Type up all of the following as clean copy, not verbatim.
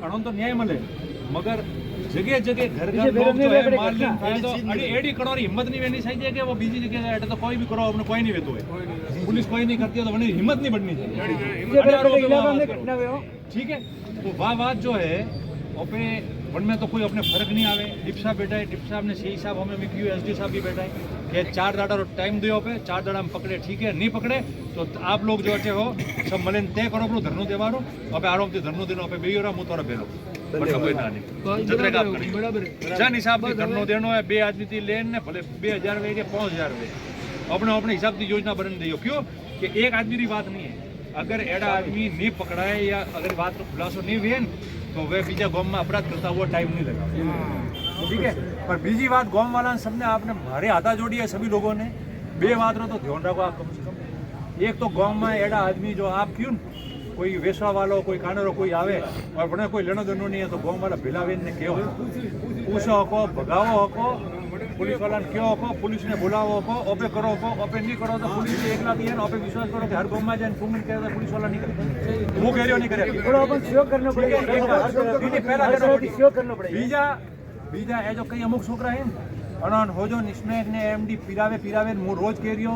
अणो तो न्याय मळे मगर जगह जगह घर घर लोग जो है माल लेन खाए तो एडी करोरी हिम्मत नहीं वेनी चाहिए कि वो बीजी जगह जाए तो कोई भी करो अपने कोई नहीं वेतो है पुलिस कोई नहीं करती है तो वने हिम्मत नहीं बढ़नी चाहिए ठीक है। तो वाह बात जो है ओपे वन में तो कोई अपने फर्क नहीं आवे। डिप साहब बैठा है, डिप साहब ने सही साहब हमें मिक्यू एसडी साहब भी बैठा है कि 4 दाड़ा टाइम दियो पे 4 दाड़ा में पकड़े ठीक है, नहीं पकड़े तो आप लोग जो अच्छे हो सब मले तय करो अपनो धरनो देवारो अब आराम से धरनो देनो पे बेयोरा मु तोरा बेलो कोई ना नहीं जतरे काम करी बराबर जान हिसाब से धरनो देनो है 2 आदमी थी लेन ने भले 2000 वे के 5000 वे अपने अपने हिसाब से योजना बन दियो क्यों कि एक आदमी की बात नहीं है। अगर एड़ा आदमी नहीं पकड़ाए या अगर बात को खुलासो नहीं हुए तो वे बीजा गांव में अपराध करता हुआ टाइम नहीं लगा ठीक है। पर बीजी बात गांव वाला सबने आपने मारे हाथा जोड़ी है सभी लोगों ने 2 बात रो तो ध्यान रखो आप कम से कम। एक तो गांव में एड़ा आदमी जो आप क्यों कोई वेसवा वालो कोई कानरो कोई आवे और बने कोई लेनो देनो नहीं है तो गांव वाला भिलावेन ने कहो पूछो हको भगावो हको पुलिस वाला ने कहो हको पुलिस ने बुलावो हको ओपे करो हको ओपे नहीं करो तो पुलिस एकला दिए ने ओपे विश्वास करो कि हर गांव में जाने फोन करे तो पुलिस वाला नहीं करे वो कह रहे हो नहीं करे थोड़ा अपन सहयोग करनो पड़ेगा बीजी पहला सहयोग करनो पड़ेगा बीजा ए जो कई अमुक छोकरा है अनन हो जो निस्मेक ने एमडी पिरावे मु रोज कह रही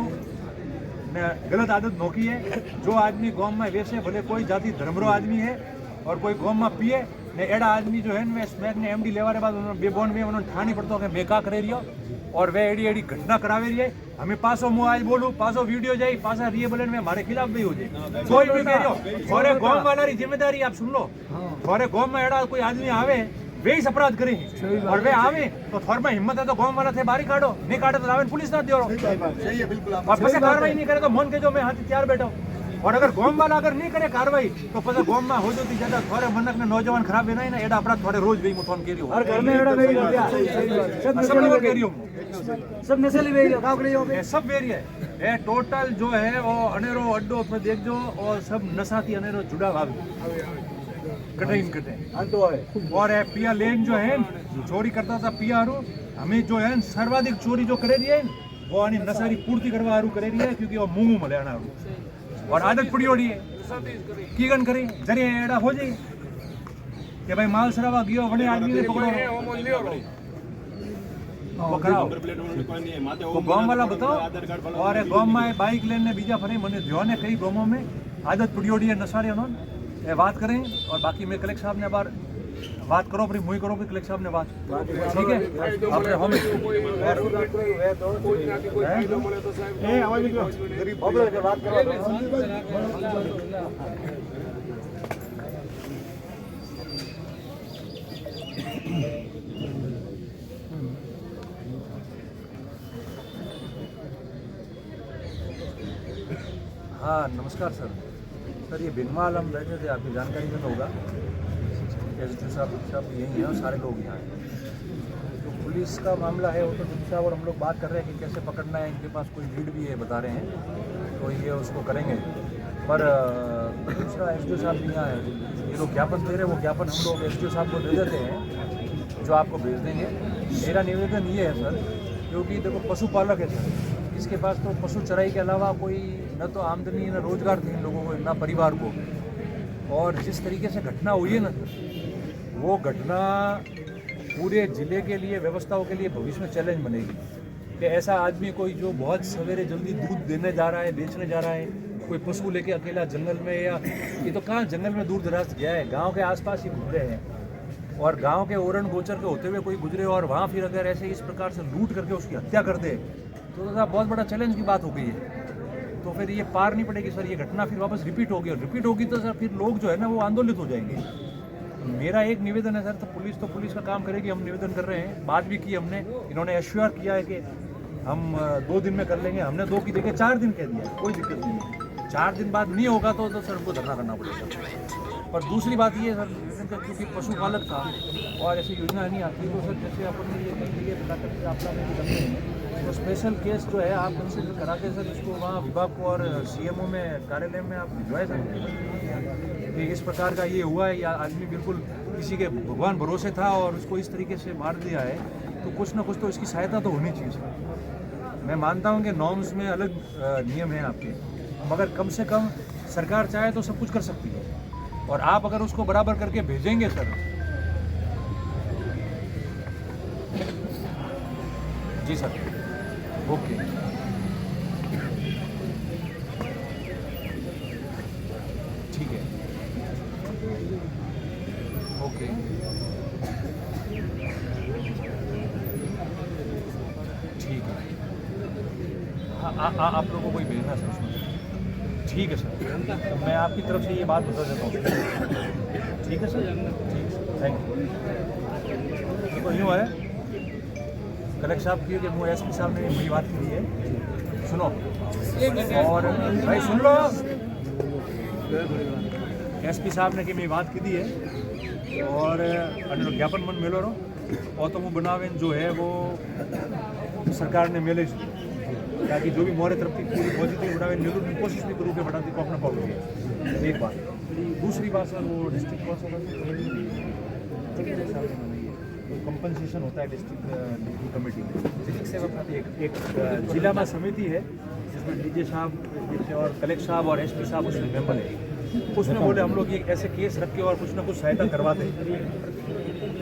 ने गलत आदत नोकी है। जो आदमी गांव में वैसे भले कोई जाति धर्मरो आदमी है और कोई गांव में पिए ने एड़ा आदमी जो है ने स्मैक ने एमडी लेवारे बाद उन्होंने बेबोन में उन्होंने ठानी पड़तो कि मैं का करे रियो और वे एडी एडी घटना करावे रही है। हमें पासो मु आज बोलूं पासो वीडियो जाई पासा रिए बोले में हमारे खिलाफ भी हो जाए कोई भी कह रियो थोड़े गांव वाला री जिम्मेदारी आप सुन लो थोड़े गांव में एड़ा कोई आदमी आवे वे ही अपराध करे और वे आवे तो थोड़ में हिम्मत है तो गांव वाला थे बारी काटो नहीं काटे तो लावे पुलिस ना दियो सही है बिल्कुल और फिर कार्रवाई नहीं करे तो मन के जो मैं हाथ तैयार बैठो और अगर गांव वाला अगर नहीं करे कार्रवाई तो फिर गांव में हो जोती ज्यादा थोड़े मनक ने नौजवान खराब है ना एड़ा अपराध थोड़े रोज भी मुथोन के रियो हर घर में एड़ा वेरी सब लोग के रियो सब नसली वेरी का करे हो सब वेरी है टोटल जो है वो अनेरो अड्डो पे देख जो और सब नसाती अनेरो जुड़ा भावी कटे और पिया लेन जो है चोरी करता था पिया हारू हमें जो है सर्वाधिक चोरी जो करे रही है वो आनी नसारी पूर्ति करवा हारू करे रही है क्योंकि वो मुंह मले आना और आदत पड़ी हो रही है की गन करे जरिए एड़ा हो जाए कि भाई माल सरावा गयो बड़े आदमी ने पकड़ो तो गांव वाला बताओ और गांव में बाइक लेने बीजा फरे मने ध्यान है कई गांवों में आदत पड़ी हो रही है नसारे उन्होंने ये बात करें और बाकी मैं कलेक्टर साहब ने बार बात करो फिर मुई करो फिर कलेक्टर साहब ने बात ठीक है अपने हम हाँ नमस्कार सर ये बिनवाल हम बैठे थे आपकी जानकारी में होगा एसडी साहब यही हैं और सारे लोग यहाँ हैं। तो पुलिस का मामला है वो तो डिप्टी साहब और हम लोग बात कर रहे हैं कि कैसे पकड़ना है इनके पास कोई लीड भी है बता रहे हैं तो ये उसको करेंगे। पर दूसरा एसडी साहब भी यहाँ है ये लोग ज्ञापन दे रहे हैं वो ज्ञापन हम लोग एसडी साहब को दे देते हैं जो आपको भेज देंगे। मेरा निवेदन ये है सर क्योंकि देखो पशुपालक है सर इसके पास तो पशु चराई के अलावा कोई न तो आमदनी न रोजगार थी इन लोगों को न परिवार को और जिस तरीके से घटना हुई है ना वो घटना पूरे ज़िले के लिए व्यवस्थाओं के लिए भविष्य में चैलेंज बनेगी कि ऐसा आदमी कोई जो बहुत सवेरे जल्दी दूध देने जा रहा है बेचने जा रहा है कोई पशु लेके अकेला जंगल में या ये तो कहाँ जंगल में दूर दराज गया है गाँव के आसपास ही घूम रहे हैं और गाँव के ओरण गोचर के होते हुए कोई गुजरे और वहाँ फिर अगर ऐसे इस प्रकार से लूट करके उसकी हत्या कर दे तो बहुत बड़ा चैलेंज की बात हो गई है। तो फिर ये पार नहीं पड़ेगी सर ये घटना फिर वापस रिपीट होगी और रिपीट होगी तो सर फिर लोग जो है ना वो आंदोलित हो जाएंगे। मेरा एक निवेदन है सर तो पुलिस का काम करेगी हम निवेदन कर रहे हैं बात भी की हमने इन्होंने एश्योर किया है कि हम 2 दिन में कर लेंगे हमने 2 की जगह 4 दिन कह दिया कोई दिक्कत नहीं है 4 दिन बाद नहीं होगा तो सर उनको धरना करना पड़ेगा। पर दूसरी बात ये है सर क्योंकि पशुपालक था और ऐसी योजना नहीं आती तो सर जैसे अपन ये बताकर के आपका में भी करते हैं तो स्पेशल केस जो है आप कंसिडर करा के सर इसको वहाँ विभाग को और सीएमओ में कार्यालय में आप भिजवाए सकते कि इस प्रकार का ये हुआ है या आदमी बिल्कुल किसी के भगवान भरोसे था और उसको इस तरीके से मार दिया है तो कुछ ना कुछ तो इसकी सहायता तो होनी चाहिए सर। मैं मानता हूँ कि नॉर्म्स में अलग नियम हैं आपके मगर कम से कम सरकार चाहे तो सब कुछ कर सकती है और आप अगर उसको बराबर करके भेजेंगे सर, जी सर, ओके, ठीक है, ओके, ठीक है, हाँ आप लोगों को ही भेजना सर उसमें, ठीक है सर, तो मैं आपकी तरफ से ये बात बता देता हूँ, ठीक है सर, ठीक, थैंक यू। देखो यूँ है, कलेक्टर साहब की कि वो एसपी साहब ने मेरी बात की है, सुनो, और भाई सुन लो, एसपी साहब ने कि मेरी बात की है, और अने ज्ञापन मन मेलो रहो, और तो वो बनावे जो है वो सरकार ने मेले ताकि जो भी मोरे तरफ की पूरी पॉजिटिव बनावे मेलू की कोशिश भी करूँ कि बढ़ाती को अपना पाऊंगी, एक बात। दूसरी बात सर, वो डिस्ट्रिक्ट कंपनसेशन होता है डिस्ट्रिक्ट कमेटी में, एक जिला में समिति है जिसमें डीजे साहब और कलेक्टर साहब और एसपी साहब उसमें मेंबर है, उसमें बोले हम लोग एक ऐसे केस रख के और कुछ ना कुछ सहायता करवाते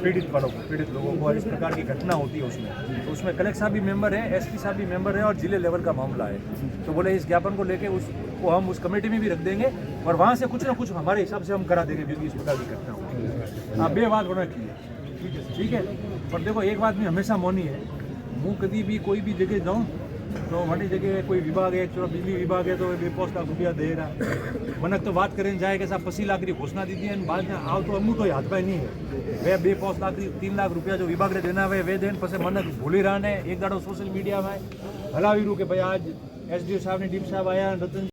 पीड़ित वालों को, पीड़ित लोगों को, और इस प्रकार की घटना होती है उसमें, तो उसमें कलेक्टर साहब भी मेंबर है, एसपी साहब भी मेंबर है, और जिले लेवल का मामला है, तो बोले इस ज्ञापन को लेके उसको हम उस कमेटी में भी रख देंगे और वहाँ से कुछ ना कुछ हमारे हिसाब से हम करा देंगे क्योंकि इस प्रकार की घटना होती है। आप बे बात होना की ठीक है, पर देखो एक बात में हमेशा मौनी है, मुँह कभी भी कोई भी जगह जाऊँ तो वही जगह कोई विभाग है, चलो बिजली विभाग है तो 2 लाख रुपया दे रहा, मनक तो बात करें जाए कि साहब 25 लाख की घोषणा दी थी, बाद में आओ तो अमू तो हाथ पाई नहीं है, वे 2 लाख 3 लाख रुपया जो विभाग ने देना वे देन पसे मनक भूली रहा ने एक दाड़ो सोशल मीडिया में हलावी रू कि भाई आज एसडीओ साहब ने डीप साहब आया, रतन